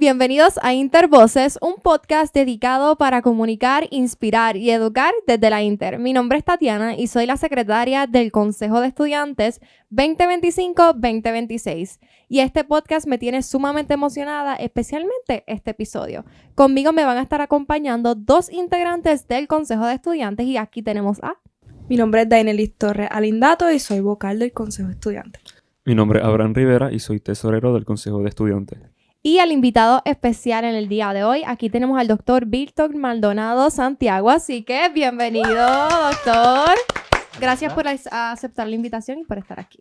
Bienvenidos a Intervoces, un podcast dedicado para comunicar, inspirar y educar desde la Inter. Mi nombre es Tatiana y soy la secretaria del Consejo de Estudiantes 2025-2026. Y este podcast me tiene sumamente emocionada, especialmente este episodio. Conmigo me van a estar acompañando dos integrantes del Consejo de Estudiantes y aquí tenemos a... Mi nombre es Dainelis Torres Alindato y soy vocal del Consejo de Estudiantes. Mi nombre es Abraham Rivera y soy tesorero del Consejo de Estudiantes. Y al invitado especial en el día de hoy, aquí tenemos al doctor Víctor Maldonado Santiago, así que bienvenido, doctor. Gracias por aceptar la invitación y por estar aquí.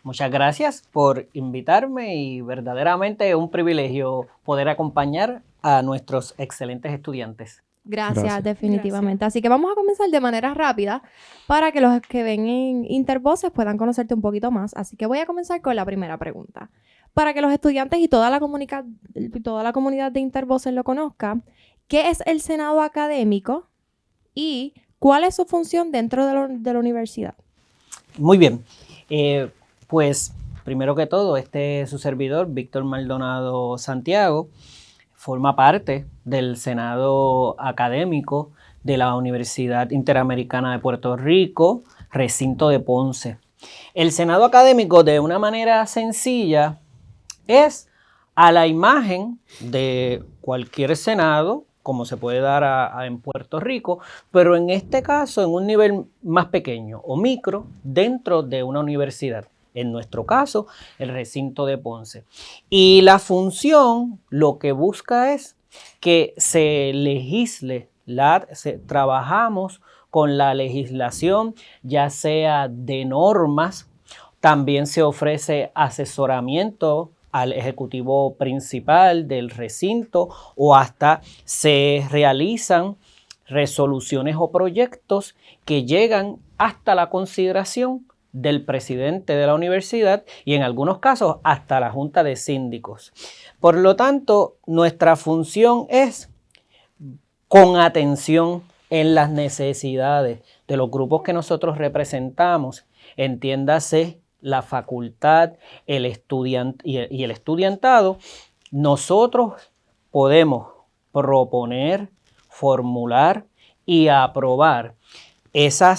Muchas gracias por invitarme y verdaderamente es un privilegio poder acompañar a nuestros excelentes estudiantes. Gracias, definitivamente. Gracias. Así que vamos a comenzar de manera rápida para que los que ven en Intervoces puedan conocerte un poquito más. Así que voy a comenzar con la primera pregunta. Para que los estudiantes y toda la comunidad de Intervoces lo conozca, ¿qué es el Senado Académico y cuál es su función dentro de la universidad? Muy bien. Pues, primero que todo, este es su servidor, Víctor Maldonado Santiago, forma parte del Senado Académico de la Universidad Interamericana de Puerto Rico, recinto de Ponce. El Senado Académico, de una manera sencilla, es a la imagen de cualquier senado, como se puede dar en Puerto Rico, pero en este caso en un nivel más pequeño o micro dentro de una universidad. En nuestro caso, el recinto de Ponce. Y la función lo que busca es que se legisle, trabajamos con la legislación, ya sea de normas, también se ofrece asesoramiento al ejecutivo principal del recinto o hasta se realizan resoluciones o proyectos que llegan hasta la consideración del presidente de la universidad y en algunos casos hasta la junta de síndicos. Por lo tanto, nuestra función es con atención en las necesidades de los grupos que nosotros representamos, entiéndase la facultad, el estudiante y el estudiantado, nosotros podemos proponer, formular y aprobar esa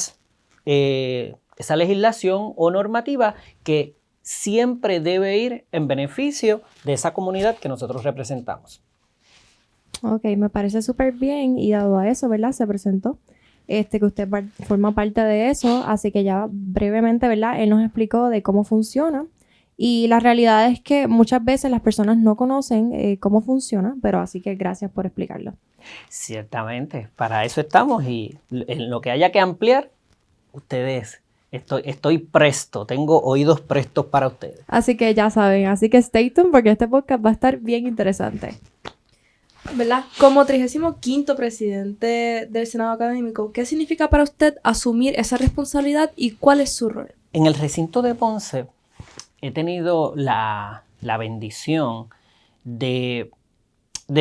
legislación o normativa que siempre debe ir en beneficio de esa comunidad que nosotros representamos. Ok, me parece súper bien y dado a eso, ¿verdad? Se presentó que usted forma parte de eso, así que ya brevemente, ¿verdad? Él nos explicó de cómo funciona y la realidad es que muchas veces las personas no conocen cómo funciona, pero así que gracias por explicarlo. Ciertamente, para eso estamos y en lo que haya que ampliar, ustedes... Estoy presto, tengo oídos prestos para ustedes. Así que ya saben, así que stay tuned porque este podcast va a estar bien interesante. ¿Verdad? Como 35º presidente del Senado Académico, ¿qué significa para usted asumir esa responsabilidad y cuál es su rol? En el recinto de Ponce he tenido la bendición de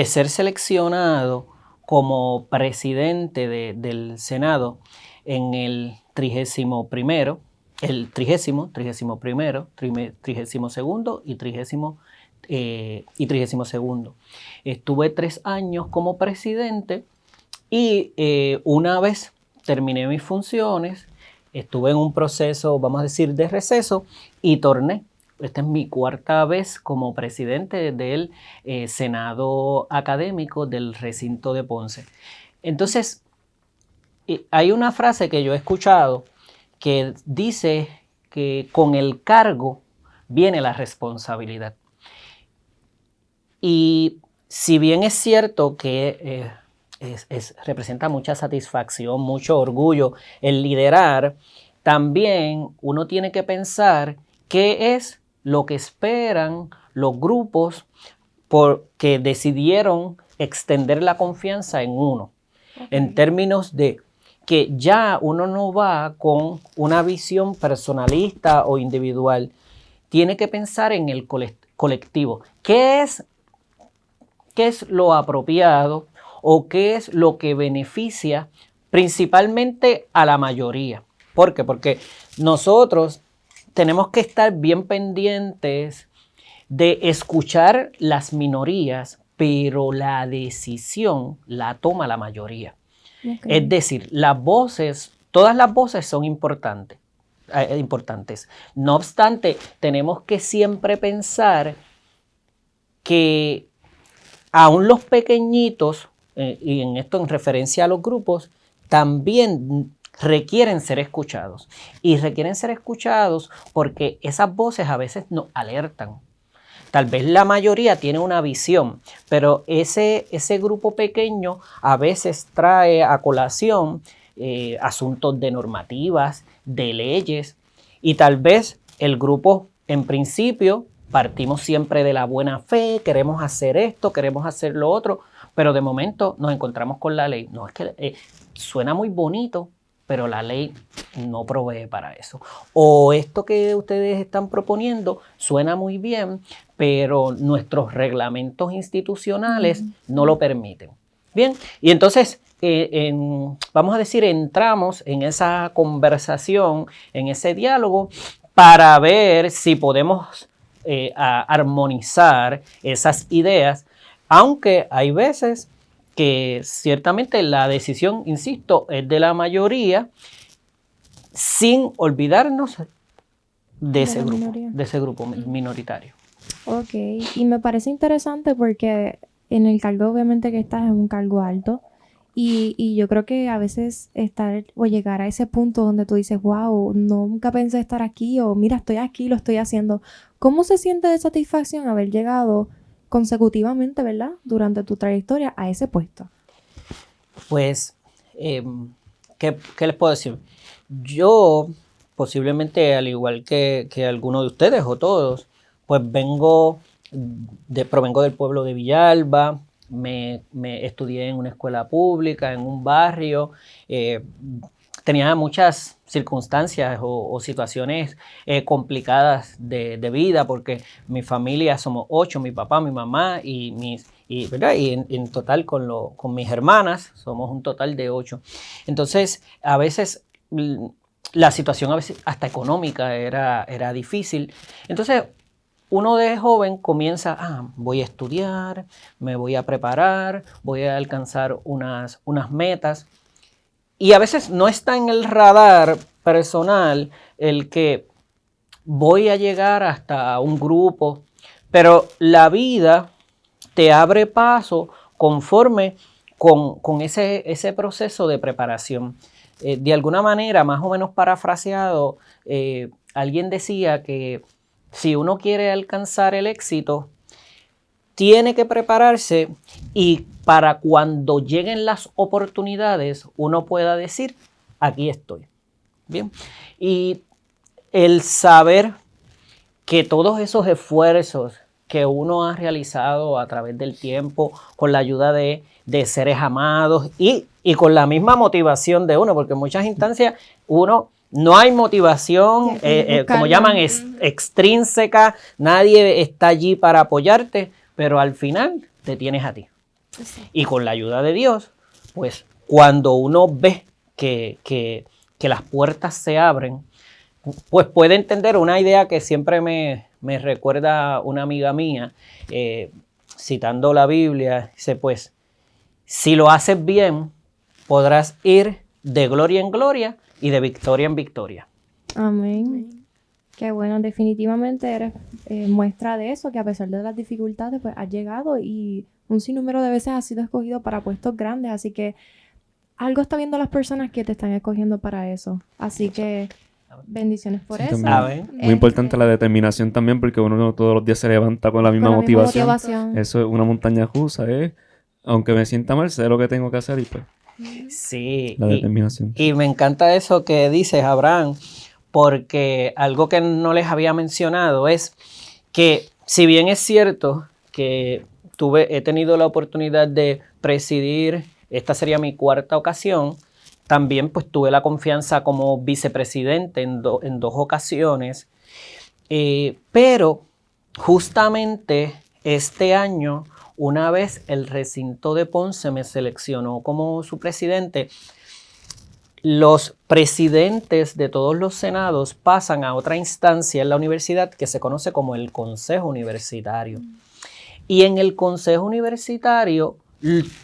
ser seleccionado como presidente del Senado en el 31º, el 31º y 32º. Estuve 3 años como presidente y una vez terminé mis funciones, estuve en un proceso, vamos a decir, de receso y torné. Esta es mi 4ª vez como presidente del Senado Académico del recinto de Ponce. Entonces, hay una frase que yo he escuchado que dice que con el cargo viene la responsabilidad. Y si bien es cierto que representa mucha satisfacción, mucho orgullo el liderar, también uno tiene que pensar qué es lo que esperan los grupos que decidieron extender la confianza en uno. Okay. En términos de que ya uno no va con una visión personalista o individual, tiene que pensar en el colectivo. ¿Qué es lo apropiado o qué es lo que beneficia principalmente a la mayoría? ¿Por qué? Porque nosotros tenemos que estar bien pendientes de escuchar las minorías pero la decisión la toma la mayoría. Ok. Es decir, las voces, todas las voces son importantes. No obstante, tenemos que siempre pensar que aún los pequeñitos, y en esto en referencia a los grupos, también requieren ser escuchados. Y requieren ser escuchados porque esas voces a veces nos alertan. Tal vez la mayoría tiene una visión, pero ese grupo pequeño a veces trae a colación asuntos de normativas, de leyes, y tal vez el grupo en principio partimos siempre de la buena fe, queremos hacer esto, queremos hacer lo otro, pero de momento nos encontramos con la ley. No, es que suena muy bonito, pero la ley no provee para eso. O esto que ustedes están proponiendo suena muy bien, pero nuestros reglamentos institucionales no lo permiten. Bien, y entonces, vamos a decir, entramos en esa conversación, en ese diálogo, para ver si podemos armonizar esas ideas, aunque hay veces que ciertamente la decisión, insisto, es de la mayoría, sin olvidarnos de ese grupo minoritario. Ok, y me parece interesante porque en el cargo obviamente que estás es un cargo alto y yo creo que a veces estar o llegar a ese punto donde tú dices, wow, nunca pensé estar aquí o mira, estoy aquí, lo estoy haciendo. ¿Cómo se siente de satisfacción haber llegado consecutivamente, ¿verdad? Durante tu trayectoria a ese puesto. Pues, ¿qué les puedo decir? Yo, posiblemente, al igual que alguno de ustedes o todos, pues provengo del pueblo de Villalba, me estudié en una escuela pública, en un barrio, tenía muchas circunstancias o situaciones complicadas de vida, porque mi familia somos 8, mi papá, mi mamá ¿verdad? Y en total con mis hermanas somos un total de 8. Entonces, a veces la situación a veces hasta económica era difícil. Entonces, uno de joven comienza, voy a estudiar, me voy a preparar, voy a alcanzar unas metas. Y a veces no está en el radar personal el que voy a llegar hasta un grupo, pero la vida te abre paso conforme con ese proceso de preparación. De alguna manera, más o menos parafraseado, alguien decía que si uno quiere alcanzar el éxito, tiene que prepararse y para cuando lleguen las oportunidades, uno pueda decir, aquí estoy. Bien. Y el saber que todos esos esfuerzos que uno ha realizado a través del tiempo, con la ayuda de seres amados y con la misma motivación de uno, porque en muchas instancias no hay motivación, como llaman, extrínseca, nadie está allí para apoyarte, pero al final te tienes a ti. Sí. Y con la ayuda de Dios, pues cuando uno ve que las puertas se abren, pues puede entender una idea que siempre me recuerda una amiga mía, citando la Biblia, dice pues, si lo haces bien, podrás ir de gloria en gloria y de victoria en victoria. Amén. Qué bueno, definitivamente eres muestra de eso, que a pesar de las dificultades, pues has llegado y un sinnúmero de veces has sido escogido para puestos grandes, así que algo está viendo las personas que te están escogiendo para eso. Así que bendiciones por eso. Muy importante la determinación también, porque uno no todos los días se levanta con la misma motivación. Eso es una montaña rusa, aunque me sienta mal, sé lo que tengo que hacer y pues. Sí. La determinación. Y me encanta eso que dices, Abraham, porque algo que no les había mencionado es que si bien es cierto que he tenido la oportunidad de presidir, esta sería mi 4ª ocasión, también pues tuve la confianza como vicepresidente en 2 ocasiones, pero justamente este año, una vez el recinto de Ponce me seleccionó como su presidente, los presidentes de todos los senados pasan a otra instancia en la universidad que se conoce como el Consejo Universitario. Y en el Consejo Universitario,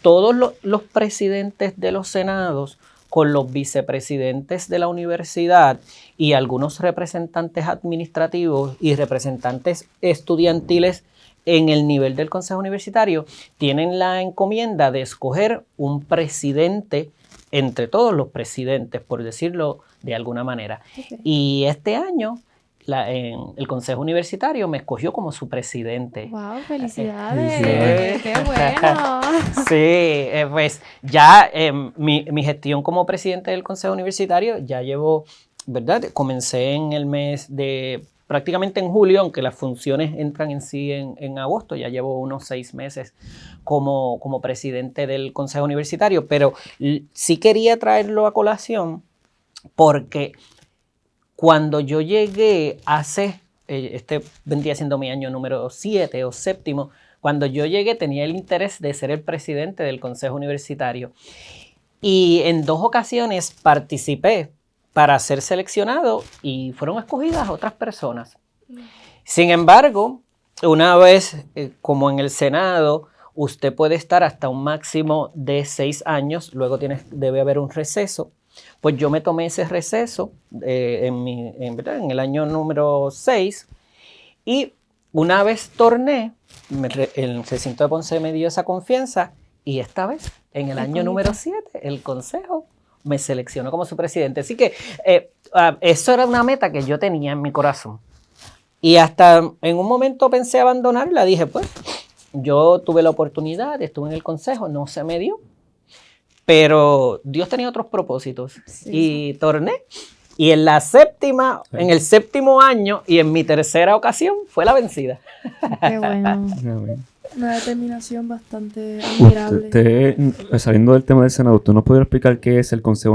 todos los presidentes de los senados con los vicepresidentes de la universidad y algunos representantes administrativos y representantes estudiantiles en el nivel del Consejo Universitario tienen la encomienda de escoger un presidente entre todos los presidentes, por decirlo de alguna manera. Okay. Y este año el Consejo Universitario me escogió como su presidente. ¡Wow! ¡Felicidades! ¡Qué bueno! Sí, pues ya mi gestión como presidente del Consejo Universitario ya llevo, ¿verdad? Comencé en el mes de, prácticamente en julio, aunque las funciones entran en sí en agosto, ya llevo unos 6 meses como presidente del Consejo Universitario, pero sí quería traerlo a colación porque cuando yo llegué este vendría siendo mi año número 7 o 7, cuando yo llegué tenía el interés de ser el presidente del Consejo Universitario. Y en 2 ocasiones participé para ser seleccionado y fueron escogidas otras personas. Sin embargo, una vez, como en el Senado, usted puede estar hasta un máximo de 6 años, luego debe haber un receso. Pues yo me tomé ese receso en el año número 6 y una vez torné, el recinto de Ponce me dio esa confianza y esta vez, en el año número 7, el Consejo me seleccionó como su presidente. Así que eso era una meta que yo tenía en mi corazón. Y hasta en un momento pensé abandonarla, dije pues, yo tuve la oportunidad, estuve en el Consejo, no se me dio. Pero Dios tenía otros propósitos y torné. Y en el 7º año y en mi 3ª ocasión fue la vencida. Qué bueno. Una determinación bastante admirable. Usted, saliendo del tema del Senado, ¿usted nos puede explicar qué es el Consejo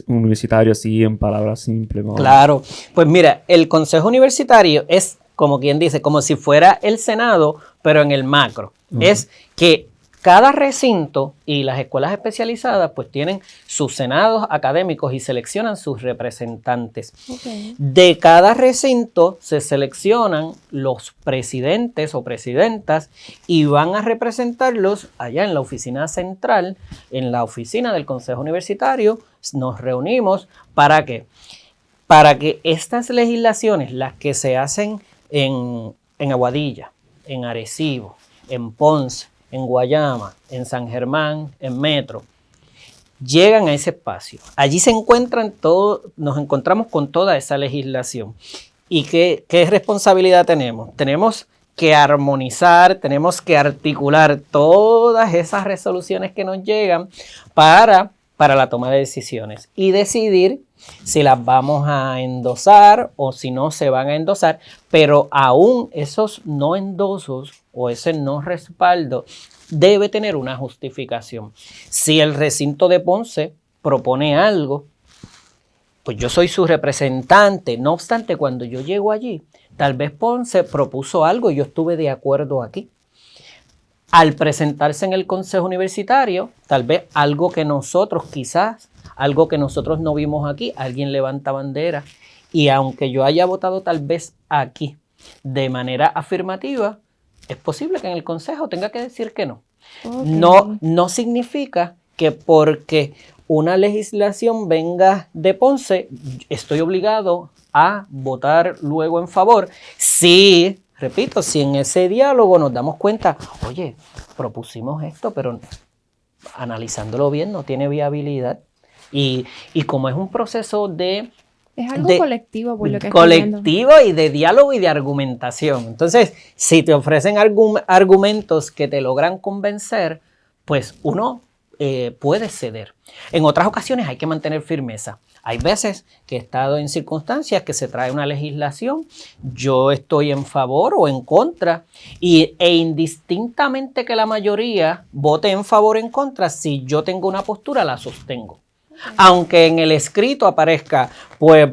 Universitario así en palabras simples? ¿No? Claro. Pues mira, el Consejo Universitario es, como quien dice, como si fuera el Senado, pero en el macro. Es que cada recinto y las escuelas especializadas pues tienen sus senados académicos y seleccionan sus representantes. Okay. De cada recinto se seleccionan los presidentes o presidentas y van a representarlos allá en la oficina central, en la oficina del Consejo Universitario. Nos reunimos ¿para qué? Para que estas legislaciones, las que se hacen en Aguadilla, en Arecibo, en Ponce, en Guayama, en San Germán, en Metro, llegan a ese espacio. Allí nos encontramos con toda esa legislación. ¿Y qué responsabilidad tenemos? Tenemos que armonizar, tenemos que articular todas esas resoluciones que nos llegan para la toma de decisiones y decidir si las vamos a endosar o si no se van a endosar, pero aún esos no endosos o ese no respaldo debe tener una justificación. Si el recinto de Ponce propone algo, pues yo soy su representante. No obstante, cuando yo llego allí, tal vez Ponce propuso algo y yo estuve de acuerdo aquí. Al presentarse en el Consejo Universitario, tal vez algo que nosotros no vimos aquí, alguien levanta bandera y aunque yo haya votado tal vez aquí de manera afirmativa, es posible que en el Consejo tenga que decir que no. Okay. No significa que porque una legislación venga de Ponce, estoy obligado a votar luego en favor. Sí. Repito, si en ese diálogo nos damos cuenta, oye, propusimos esto, pero analizándolo bien no tiene viabilidad. Y como es un proceso es algo colectivo, por lo que colectivo y de diálogo y de argumentación. Entonces, si te ofrecen argumentos que te logran convencer, pues uno puede ceder. En otras ocasiones hay que mantener firmeza. Hay veces que he estado en circunstancias que se trae una legislación, yo estoy en favor o en contra, e indistintamente que la mayoría vote en favor o en contra, si yo tengo una postura, la sostengo. Okay. Aunque en el escrito aparezca, pues,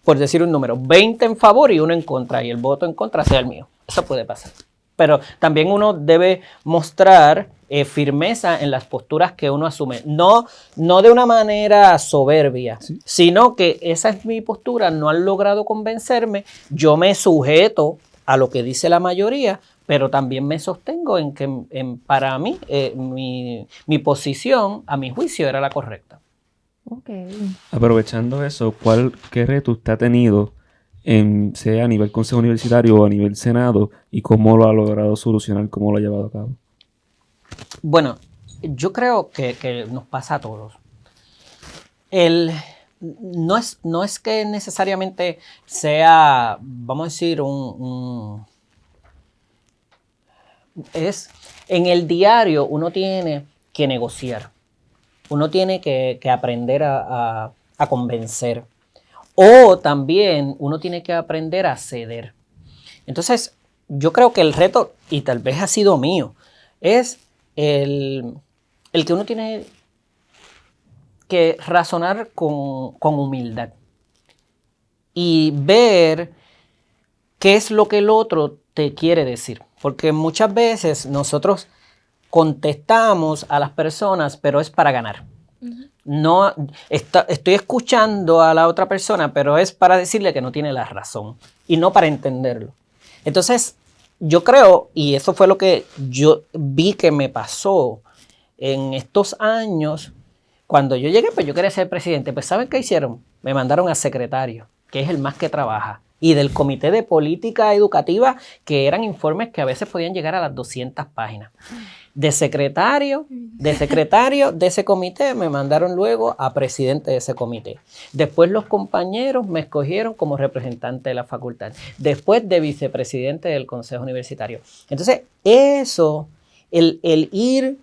por decir un número, 20 en favor y 1 en contra, y el voto en contra sea el mío. Eso puede pasar. Pero también uno debe mostrar firmeza en las posturas que uno asume. No de una manera soberbia, sí, sino que esa es mi postura, no han logrado convencerme, yo me sujeto a lo que dice la mayoría, pero también me sostengo en que para mí mi posición, a mi juicio, era la correcta. Ok. Aprovechando eso, ¿qué reto usted ha tenido, sea a nivel consejo universitario o a nivel senado, y cómo lo ha logrado solucionar, cómo lo ha llevado a cabo? Bueno, yo creo que nos pasa a todos. No es que necesariamente sea, vamos a decir, en el diario uno tiene que negociar, uno tiene que aprender a convencer, o también uno tiene que aprender a ceder. Entonces, yo creo que el reto, y tal vez ha sido mío, es el que uno tiene que razonar con humildad y ver qué es lo que el otro te quiere decir. Porque muchas veces nosotros contestamos a las personas, pero es para ganar. No, estoy escuchando a la otra persona, pero es para decirle que no tiene la razón y no para entenderlo. Entonces, yo creo, y eso fue lo que yo vi que me pasó en estos años, cuando yo llegué, pues yo quería ser presidente. Pues ¿saben qué hicieron? Me mandaron a secretario, que es el más que trabaja, y del Comité de Política Educativa, que eran informes que a veces podían llegar a las 200 páginas. De secretario de ese comité me mandaron luego a presidente de ese comité. Después los compañeros me escogieron como representante de la facultad. Después de vicepresidente del consejo universitario. Entonces, eso, el ir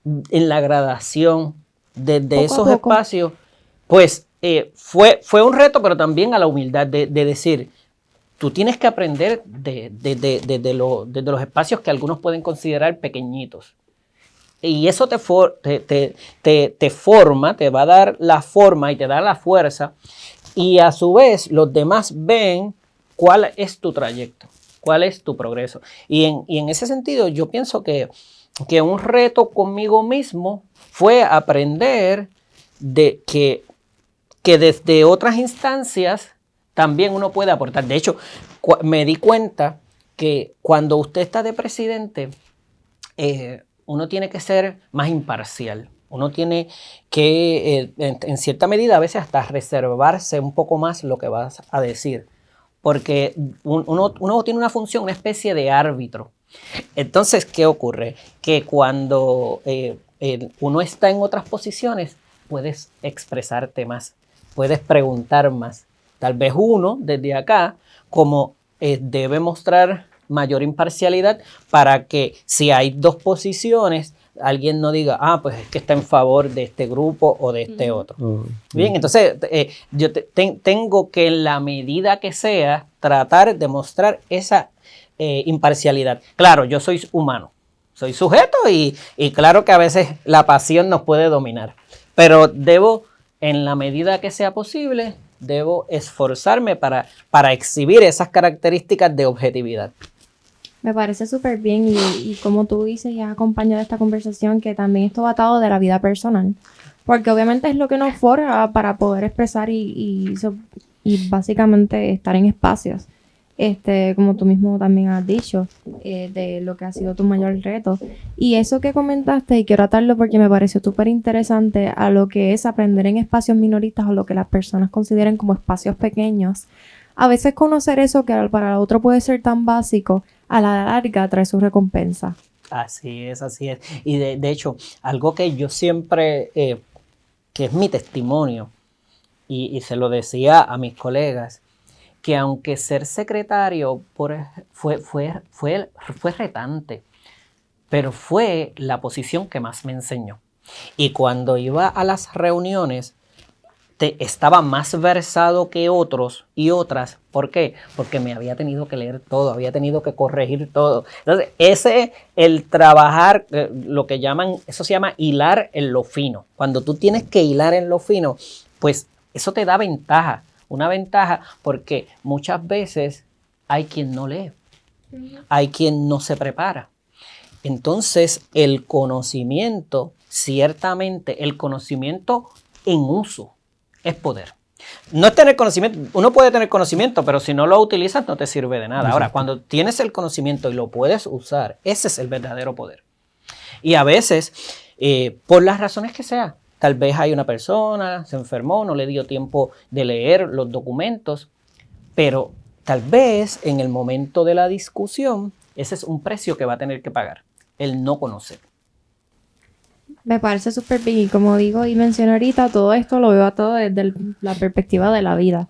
en la gradación de esos espacios, pues fue un reto, pero también a la humildad de decir, tú tienes que aprender de los espacios que algunos pueden considerar pequeñitos. Y eso te forma, te va a dar la forma y te da la fuerza. Y a su vez, los demás ven cuál es tu trayecto, cuál es tu progreso. Y en ese sentido, yo pienso que un reto conmigo mismo fue aprender de que desde otras instancias también uno puede aportar. De hecho, me di cuenta que cuando usted está de presidente, uno tiene que ser más imparcial. Uno tiene que, en cierta medida, a veces hasta reservarse un poco más lo que vas a decir. Porque uno tiene una función, una especie de árbitro. Entonces, ¿qué ocurre? Que cuando uno está en otras posiciones, puedes expresarte más, puedes preguntar más. Tal vez uno, desde acá, como debe mostrar mayor imparcialidad para que si hay dos posiciones, alguien no diga, pues es que está en favor de este grupo o de este otro. Bien, entonces yo tengo que, en la medida que sea, tratar de mostrar esa imparcialidad. Claro, yo soy humano, soy sujeto y claro que a veces la pasión nos puede dominar, pero debo, en la medida que sea posible, debo esforzarme para exhibir esas características de objetividad. Me parece súper bien y como tú dices y has acompañado esta conversación, que también esto va atado de la vida personal, porque obviamente es lo que nos forja para poder expresar y básicamente estar en espacios, como tú mismo también has dicho, de lo que ha sido tu mayor reto. Y eso que comentaste, y quiero atarlo porque me pareció súper interesante a lo que es aprender en espacios minoristas o lo que las personas consideren como espacios pequeños. A veces conocer eso que para el otro puede ser tan básico, a la larga trae su recompensa. Así es, así es. Y de hecho, algo que yo siempre, que es mi testimonio, y se lo decía a mis colegas, que aunque ser secretario fue retante, pero fue la posición que más me enseñó. Y cuando iba a las reuniones, estaba más versado que otros y otras. ¿Por qué? Porque me había tenido que leer todo, había tenido que corregir todo. Entonces, el trabajar, lo que llaman, eso se llama hilar en lo fino. Cuando tú tienes que hilar en lo fino, pues eso te da ventaja. Una ventaja porque muchas veces hay quien no lee, hay quien no se prepara. Entonces, el conocimiento, ciertamente, el conocimiento en uso, es poder. No es tener conocimiento, uno puede tener conocimiento, pero si no lo utilizas no te sirve de nada. Ahora, cuando tienes el conocimiento y lo puedes usar, ese es el verdadero poder. Y a veces, por las razones que sea, tal vez hay una persona, se enfermó, no le dio tiempo de leer los documentos, pero tal vez en el momento de la discusión, ese es un precio que va a tener que pagar, el no conocer. Me parece súper bien y como digo y menciono ahorita, todo esto lo veo a todo desde la perspectiva de la vida,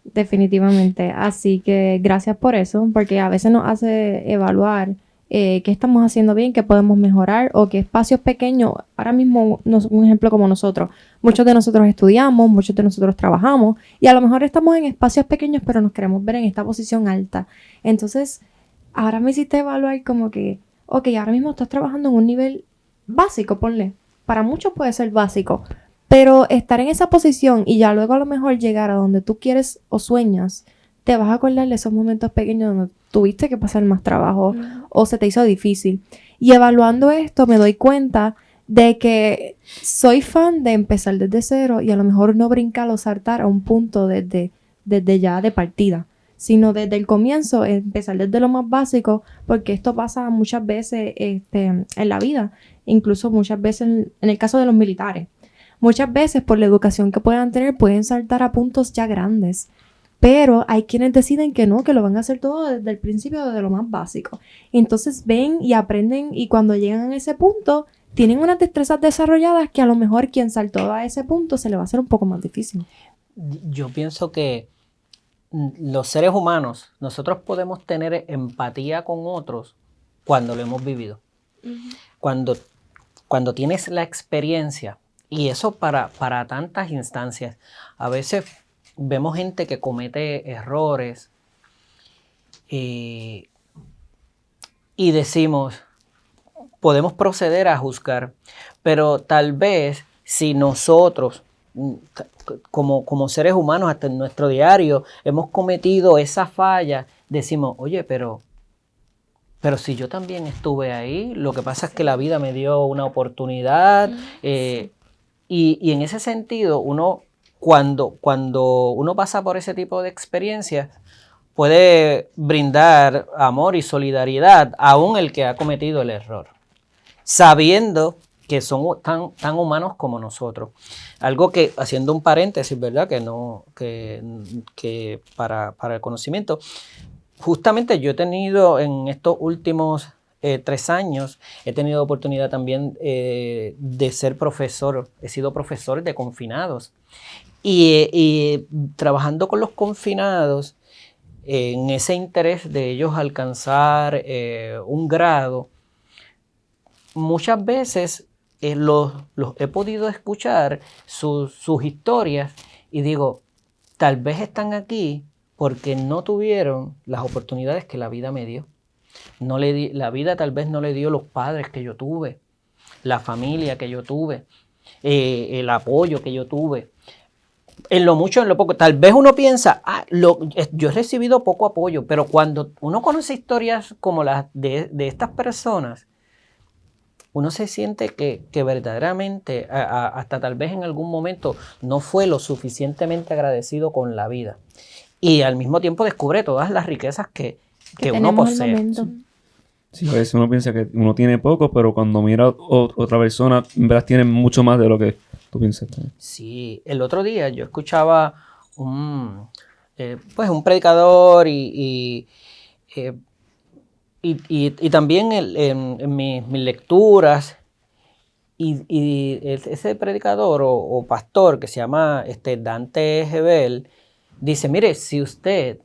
definitivamente. Así que gracias por eso, porque a veces nos hace evaluar qué estamos haciendo bien, qué podemos mejorar o qué espacios pequeños. Ahora mismo, un ejemplo como nosotros, muchos de nosotros estudiamos, muchos de nosotros trabajamos y a lo mejor estamos en espacios pequeños, pero nos queremos ver en esta posición alta. Entonces, ahora me hiciste evaluar como que, ok, ahora mismo estás trabajando en un nivel básico, ponle. Para muchos puede ser básico, pero estar en esa posición y ya luego a lo mejor llegar a donde tú quieres o sueñas, te vas a acordar de esos momentos pequeños donde tuviste que pasar más trabajo o se te hizo difícil. Y evaluando esto me doy cuenta de que soy fan de empezar desde cero y a lo mejor no brincar o saltar a un punto desde ya de partida, sino desde el comienzo, empezar desde lo más básico, porque esto pasa muchas veces en la vida, incluso muchas veces en el caso de los militares. Muchas veces por la educación que puedan tener pueden saltar a puntos ya grandes, pero hay quienes deciden que no, que lo van a hacer todo desde el principio, desde lo más básico. Entonces ven y aprenden y cuando llegan a ese punto tienen unas destrezas desarrolladas que a lo mejor quien saltó a ese punto se le va a hacer un poco más difícil. Yo pienso que los seres humanos, nosotros podemos tener empatía con otros cuando lo hemos vivido. Cuando tienes la experiencia, y eso para tantas instancias, a veces vemos gente que comete errores y decimos, podemos proceder a juzgar, pero tal vez si nosotros, como seres humanos, hasta en nuestro diario, hemos cometido esa falla, decimos, oye, pero si yo también estuve ahí, lo que pasa es que la vida me dio una oportunidad, y en ese sentido, cuando uno pasa por ese tipo de experiencias, puede brindar amor y solidaridad aún el que ha cometido el error, sabiendo que son tan humanos como nosotros. Algo que, haciendo un paréntesis, ¿verdad? Que para el conocimiento, justamente yo he tenido en estos últimos 3 años, he tenido oportunidad también de ser profesor. He sido profesor de confinados. Y trabajando con los confinados, en ese interés de ellos alcanzar un grado, muchas veces los he podido escuchar sus historias y digo, tal vez están aquí porque no tuvieron las oportunidades que la vida me dio. La vida tal vez no le dio los padres que yo tuve, la familia que yo tuve, el apoyo que yo tuve. En lo mucho, en lo poco. Tal vez uno piensa, yo he recibido poco apoyo, pero cuando uno conoce historias como las de estas personas, uno se siente que verdaderamente, hasta tal vez en algún momento, no fue lo suficientemente agradecido con la vida. Y al mismo tiempo descubre todas las riquezas que uno posee. Sí, a veces uno piensa que uno tiene poco, pero cuando mira a otra persona, en verdad tiene mucho más de lo que tú piensas. Sí, el otro día yo escuchaba un predicador y también en mis lecturas, y ese predicador o pastor que se llama Dante Gebel, dice, mire, si usted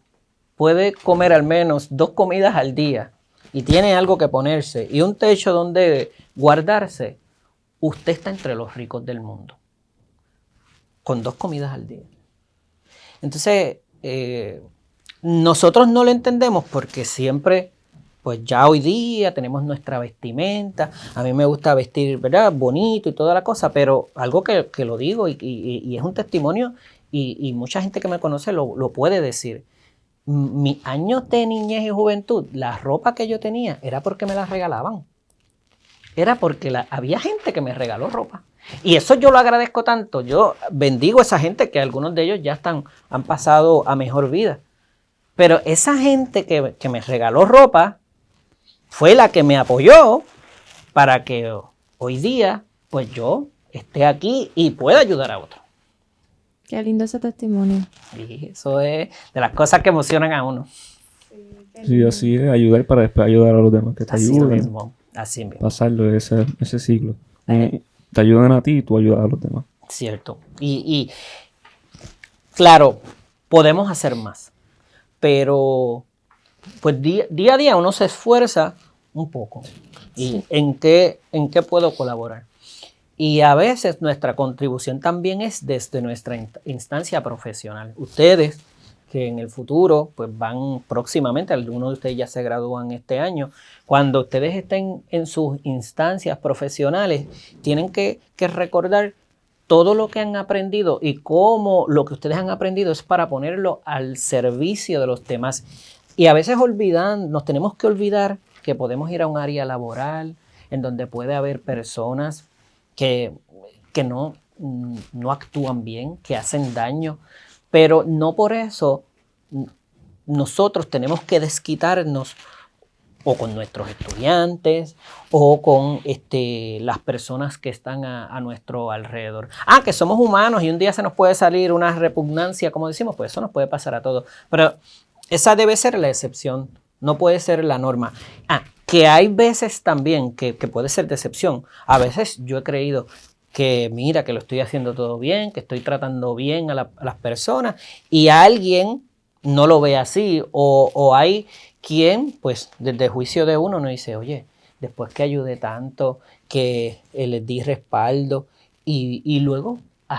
puede comer al menos 2 comidas al día y tiene algo que ponerse y un techo donde guardarse, usted está entre los ricos del mundo, con 2 comidas al día. Entonces, nosotros no lo entendemos porque siempre, pues ya hoy día tenemos nuestra vestimenta. A mí me gusta vestir, ¿verdad?, bonito y toda la cosa, pero algo que lo digo y es un testimonio y mucha gente que me conoce lo puede decir. Mis años de niñez y juventud, la ropa que yo tenía era porque me la regalaban. Era porque había gente que me regaló ropa. Y eso yo lo agradezco tanto. Yo bendigo a esa gente que algunos de ellos ya han pasado a mejor vida. Pero esa gente que me regaló ropa fue la que me apoyó para que hoy día pues yo esté aquí y pueda ayudar a otros. Qué lindo ese testimonio. Y eso es de las cosas que emocionan a uno. Sí, así es, ayudar para después ayudar a los demás que te ayuden. Así mismo. Pasarlo ese ciclo. Te ayudan a ti y tú ayudas a los demás. Cierto. Y claro, podemos hacer más, pero pues día a día uno se esfuerza un poco. ¿Y en qué puedo colaborar? Y a veces nuestra contribución también es desde nuestra instancia profesional. Ustedes que en el futuro pues van próximamente, algunos de ustedes ya se gradúan este año, cuando ustedes estén en sus instancias profesionales, tienen que recordar todo lo que han aprendido y cómo lo que ustedes han aprendido es para ponerlo al servicio de los demás. Y a veces nos tenemos que olvidar que podemos ir a un área laboral en donde puede haber personas que no actúan bien, que hacen daño, pero no por eso nosotros tenemos que desquitarnos o con nuestros estudiantes o con las personas que están a nuestro alrededor. Que somos humanos y un día se nos puede salir una repugnancia, como decimos, pues eso nos puede pasar a todos. Pero esa debe ser la excepción, no puede ser la norma. Que hay veces también que puede ser de excepción. A veces yo he creído que mira, que lo estoy haciendo todo bien, que estoy tratando bien a las personas y alguien no lo ve así o hay quien, pues desde el juicio de uno nos dice, oye, después que ayudé tanto, que les di respaldo y luego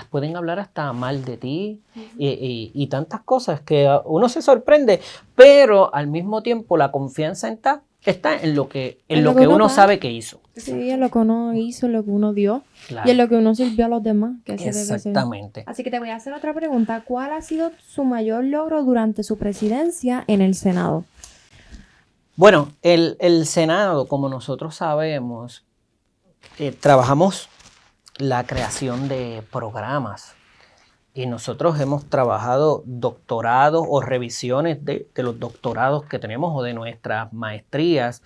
pueden hablar hasta mal de ti y tantas cosas que uno se sorprende, pero al mismo tiempo la confianza está en lo que uno sabe que hizo. Sí, en lo que uno hizo, en lo que uno dio y en lo que uno sirvió a los demás. Que exactamente. Así que te voy a hacer otra pregunta. ¿Cuál ha sido su mayor logro durante su presidencia en el Senado? Bueno, el Senado, como nosotros sabemos, trabajamos la creación de programas y nosotros hemos trabajado doctorados o revisiones de los doctorados que tenemos o de nuestras maestrías,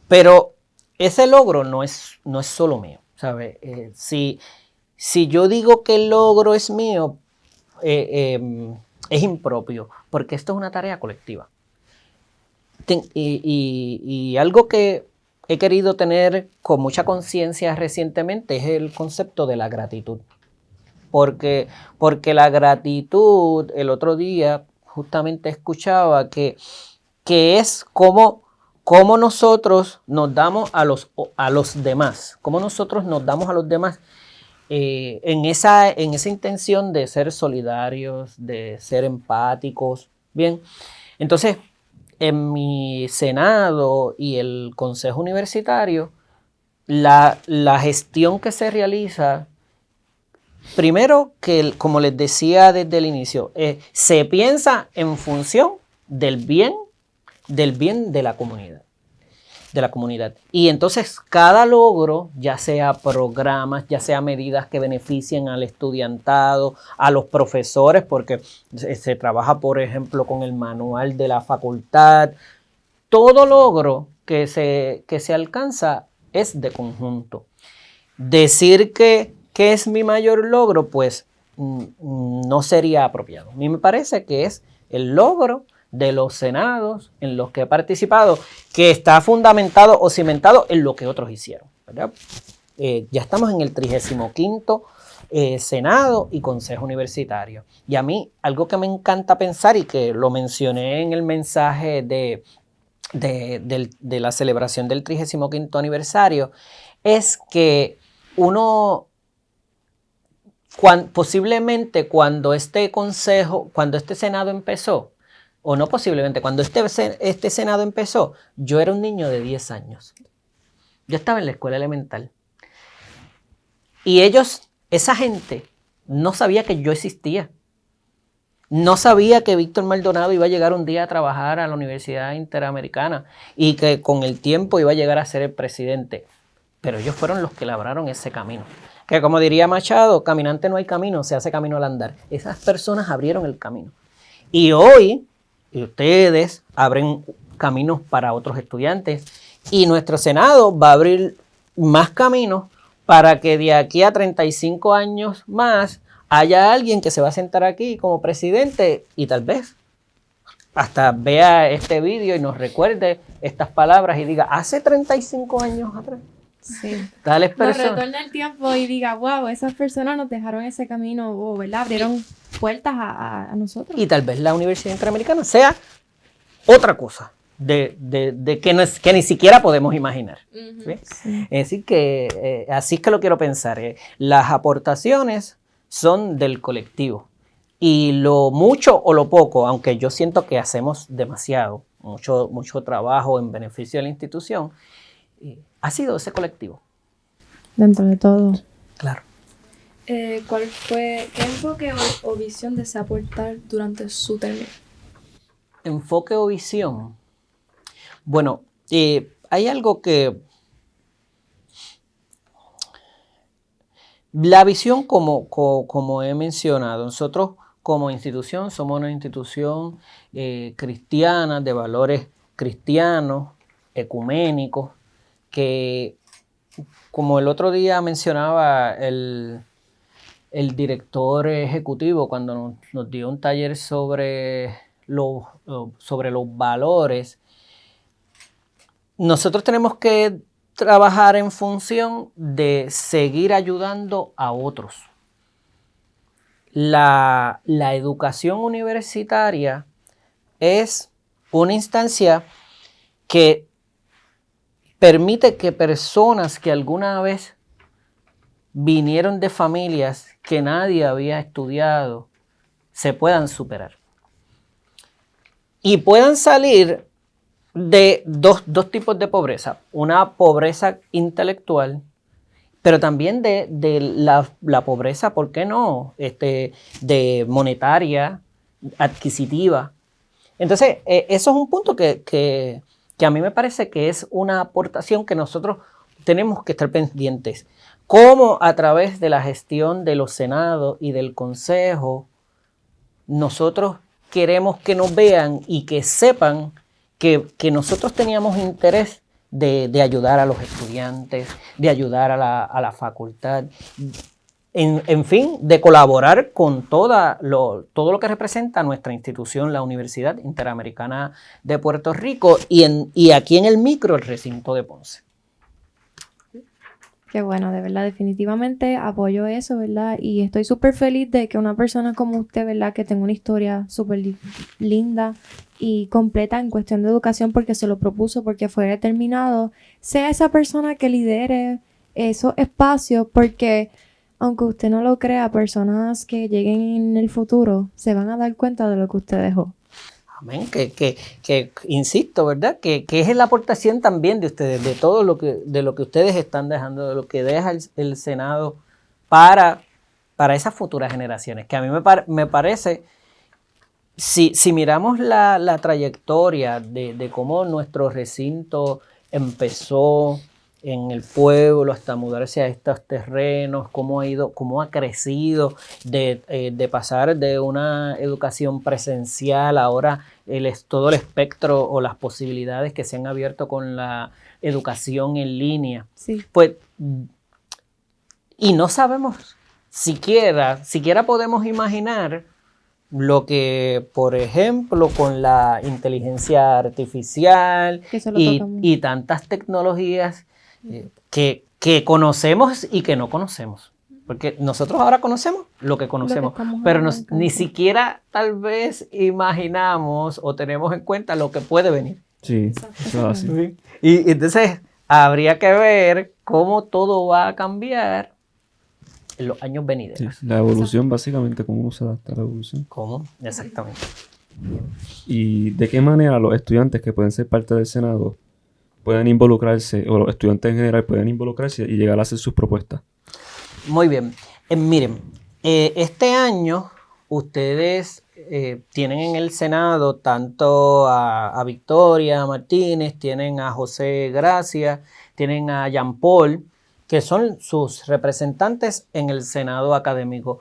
pero ese logro no es solo mío, ¿sabes? Si yo digo que el logro es mío, es impropio, porque esto es una tarea colectiva. Y algo que he querido tener con mucha conciencia recientemente es el concepto de la gratitud. Porque la gratitud, el otro día justamente escuchaba que es como nosotros nos damos a los demás, cómo nosotros nos damos a los demás en esa intención de ser solidarios, de ser empáticos. Bien, entonces en mi Senado y el Consejo Universitario, la gestión que se realiza, primero que, como les decía desde el inicio, se piensa en función del bien de la comunidad. Y entonces cada logro, ya sea programas, ya sea medidas que beneficien al estudiantado, a los profesores, porque se trabaja, por ejemplo, con el manual de la facultad, todo logro que se alcanza es de conjunto. Decir que es mi mayor logro, pues no sería apropiado. A mí me parece que es el logro de los senados en los que he participado, que está fundamentado o cimentado en lo que otros hicieron, ¿verdad? Ya estamos en el 35º Senado y Consejo Universitario. Y a mí, algo que me encanta pensar y que lo mencioné en el mensaje de la celebración del 35º aniversario, es que uno, posiblemente cuando este Senado empezó, o no posiblemente, cuando este Senado empezó, yo era un niño de 10 años. Yo estaba en la escuela elemental. Y esa gente, no sabía que yo existía. No sabía que Víctor Maldonado iba a llegar un día a trabajar a la Universidad Interamericana y que con el tiempo iba a llegar a ser el presidente. Pero ellos fueron los que labraron ese camino. que como diría Machado, caminante no hay camino, se hace camino al andar. Esas personas abrieron el camino. Y hoy ustedes abren caminos para otros estudiantes y nuestro Senado va a abrir más caminos para que de aquí a 35 años más haya alguien que se va a sentar aquí como presidente y tal vez hasta vea este vídeo y nos recuerde estas palabras y diga, hace 35 años atrás. Sí. Tales Nos personas. retorna el tiempo y diga, wow, esas personas nos dejaron ese camino, o, ¿verdad? Abrieron puertas a nosotros. Y tal vez la Universidad Interamericana sea otra cosa de que ni siquiera podemos imaginar. ¿Sí? Sí. Es decir, que así es que lo quiero pensar. Las aportaciones son del colectivo. Y lo mucho o lo poco, aunque yo siento que hacemos demasiado, mucho trabajo en beneficio de la institución, ha sido ese colectivo. Dentro de todo. Claro. ¿Qué enfoque o visión desea aportar durante su término? Enfoque o visión. Bueno, hay algo que... La visión, como he mencionado, nosotros como institución somos una institución cristiana, de valores cristianos, ecuménicos, que como el otro día mencionaba el director ejecutivo cuando nos dio un taller sobre los valores, nosotros tenemos que trabajar en función de seguir ayudando a otros. La educación universitaria es una instancia que permite que personas que alguna vez vinieron de familias que nadie había estudiado se puedan superar y puedan salir de dos tipos de pobreza. Una pobreza intelectual, pero también de la pobreza, ¿por qué no? De monetaria, adquisitiva. Entonces, eso es un punto que a mí me parece que es una aportación que nosotros tenemos que estar pendientes. Cómo a través de la gestión de los senados y del consejo, nosotros queremos que nos vean y que sepan que nosotros teníamos interés de ayudar a los estudiantes, de ayudar a la facultad, en fin, de colaborar con todo lo que representa nuestra institución, la Universidad Interamericana de Puerto Rico y aquí en el micro, el recinto de Ponce. Qué bueno, de verdad, definitivamente apoyo eso, ¿verdad? Y estoy súper feliz de que una persona como usted, ¿verdad? Que tenga una historia súper linda y completa en cuestión de educación porque se lo propuso, porque fue determinado, sea esa persona que lidere esos espacios, porque aunque usted no lo crea, personas que lleguen en el futuro se van a dar cuenta de lo que usted dejó. Amén, que insisto, ¿verdad? Que es la aportación también de ustedes, de todo de lo que ustedes están dejando, de lo que deja el Senado para esas futuras generaciones, que a mí me parece, si miramos la trayectoria de cómo nuestro recinto empezó en el pueblo hasta mudarse a estos terrenos, cómo ha crecido de pasar de una educación presencial, ahora todo el espectro o las posibilidades que se han abierto con la educación en línea. Sí. Pues, y no sabemos siquiera podemos imaginar lo que, por ejemplo, con la inteligencia artificial y tantas tecnologías que conocemos y que no conocemos. Porque nosotros ahora conocemos lo que conocemos, pero ni siquiera tal vez imaginamos o tenemos en cuenta lo que puede venir. Sí, eso es así. Y entonces habría que ver cómo todo va a cambiar en los años venideros. Sí, la evolución, básicamente, cómo uno se adapta a la evolución. ¿Cómo? Exactamente. ¿Y de qué manera los estudiantes que pueden ser parte del Senado pueden involucrarse, o los estudiantes en general pueden involucrarse y llegar a hacer sus propuestas? Muy bien. Miren, este año ustedes tienen en el Senado tanto a Victoria Martínez, tienen a José Gracia, tienen a Jean Paul, que son sus representantes en el Senado académico.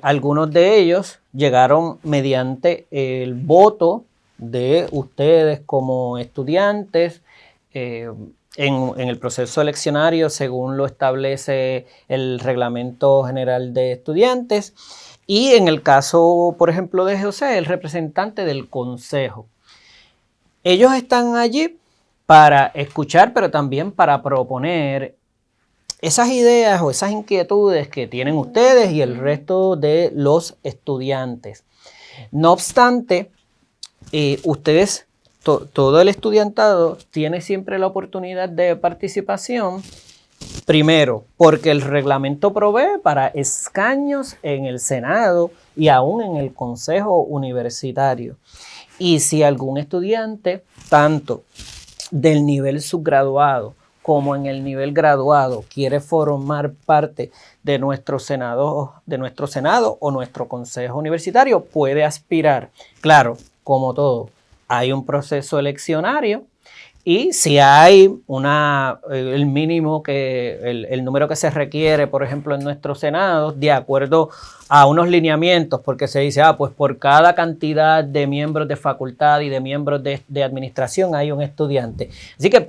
Algunos de ellos llegaron mediante el voto de ustedes como estudiantes en el proceso eleccionario, según lo establece el Reglamento General de Estudiantes. Y en el caso, por ejemplo, de José, el representante del consejo. Ellos están allí para escuchar, pero también para proponer esas ideas o esas inquietudes que tienen ustedes y el resto de los estudiantes. No obstante, ustedes, todo el estudiantado tiene siempre la oportunidad de participación. Primero, porque el reglamento provee para escaños en el Senado y aún en el Consejo Universitario. Y si algún estudiante, tanto del nivel subgraduado como en el nivel graduado, quiere formar parte de nuestro Senado o nuestro Consejo Universitario, puede aspirar. Claro, como todo, hay un proceso eleccionario. Y si hay el mínimo el número que se requiere, por ejemplo, en nuestros senados, de acuerdo a unos lineamientos, porque se dice, pues por cada cantidad de miembros de facultad y de miembros de administración hay un estudiante. Así que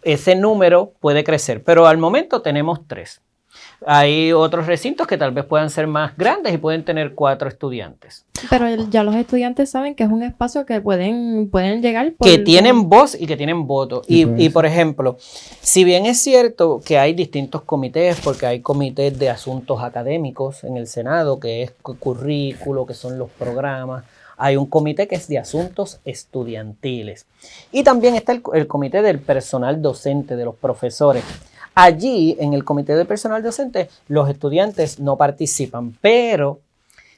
ese número puede crecer, pero al momento tenemos 3. Hay otros recintos que tal vez puedan ser más grandes y pueden tener 4 estudiantes. Pero ya los estudiantes saben que es un espacio que pueden llegar. Que tienen voz y que tienen voto. Y por ejemplo, si bien es cierto que hay distintos comités, porque hay comités de asuntos académicos en el Senado, que es currículo, que son los programas. Hay un comité que es de asuntos estudiantiles. Y también está el comité del personal docente, de los profesores. Allí, en el comité de personal docente, los estudiantes no participan, pero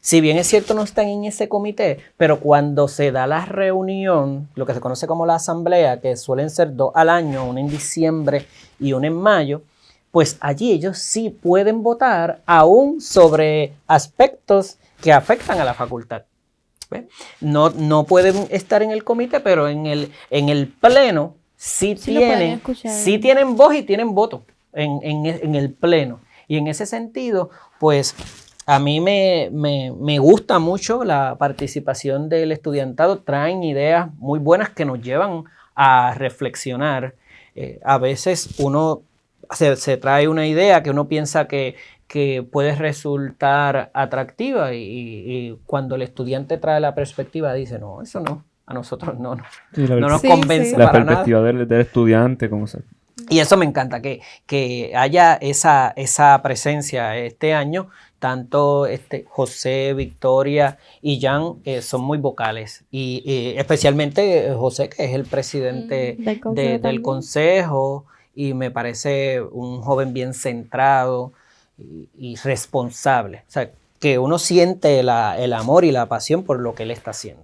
si bien es cierto no están en ese comité, pero cuando se da la reunión, lo que se conoce como la asamblea, que suelen ser 2 al año, una en diciembre y una en mayo, pues allí ellos sí pueden votar aún sobre aspectos que afectan a la facultad. ¿Ve? No pueden estar en el comité, pero en el pleno sí tienen voz y tienen voto en el pleno. Y en ese sentido, pues a mí me gusta mucho la participación del estudiantado. Traen ideas muy buenas que nos llevan a reflexionar. A veces uno se trae una idea que uno piensa que puede resultar atractiva y cuando el estudiante trae la perspectiva dice, no, eso no. A nosotros no nos convence para nada. La perspectiva del estudiante, como se... Y eso me encanta, que haya esa presencia este año. Tanto José, Victoria y Jan son muy vocales. Y especialmente José, que es el presidente del consejo, y me parece un joven bien centrado y responsable. O sea, que uno siente el amor y la pasión por lo que él está haciendo.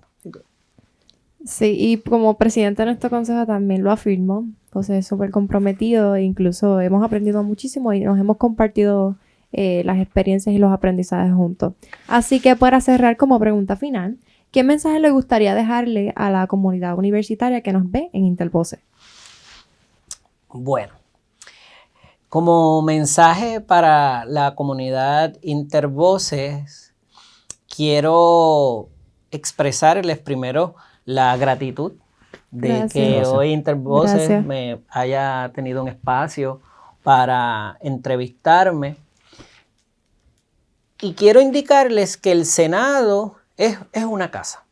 Sí, y como presidente de nuestro consejo también lo afirmo. José es súper comprometido e incluso hemos aprendido muchísimo y nos hemos compartido las experiencias y los aprendizajes juntos. Así que para cerrar como pregunta final, ¿qué mensaje le gustaría dejarle a la comunidad universitaria que nos ve en Intervoces? Bueno, como mensaje para la comunidad Intervoces, quiero expresarles primero la gratitud de que hoy Intervoces me haya tenido un espacio para entrevistarme. Y quiero indicarles que el Senado es una casa.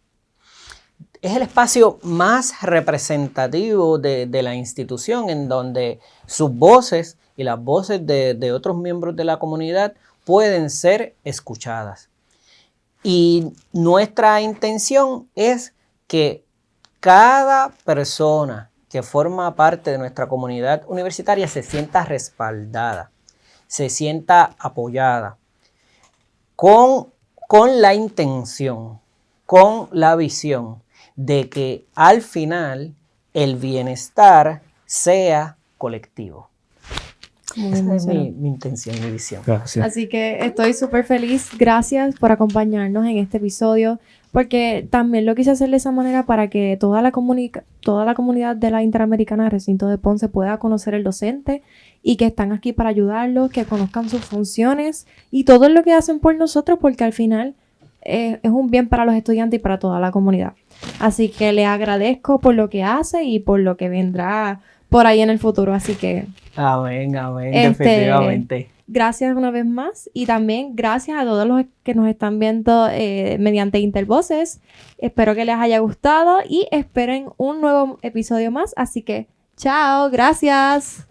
Es el espacio más representativo de la institución, en donde sus voces y las voces de otros miembros de la comunidad pueden ser escuchadas. Y nuestra intención es que cada persona que forma parte de nuestra comunidad universitaria se sienta respaldada, se sienta apoyada, con la intención, con la visión de que al final el bienestar sea colectivo. Esa es mi intención, mi visión. Gracias. Así que estoy súper feliz. Gracias por acompañarnos en este episodio, porque también lo quise hacer de esa manera para que toda la comunidad de la Interamericana Recinto de Ponce pueda conocer el docente y que están aquí para ayudarlos, que conozcan sus funciones y todo lo que hacen por nosotros, porque al final es un bien para los estudiantes y para toda la comunidad. Así que le agradezco por lo que hace y por lo que vendrá por ahí en el futuro. Así que... Amén, definitivamente. Gracias una vez más y también gracias a todos los que nos están viendo mediante Intervoces. Espero que les haya gustado y esperen un nuevo episodio más. Así que, chao, gracias.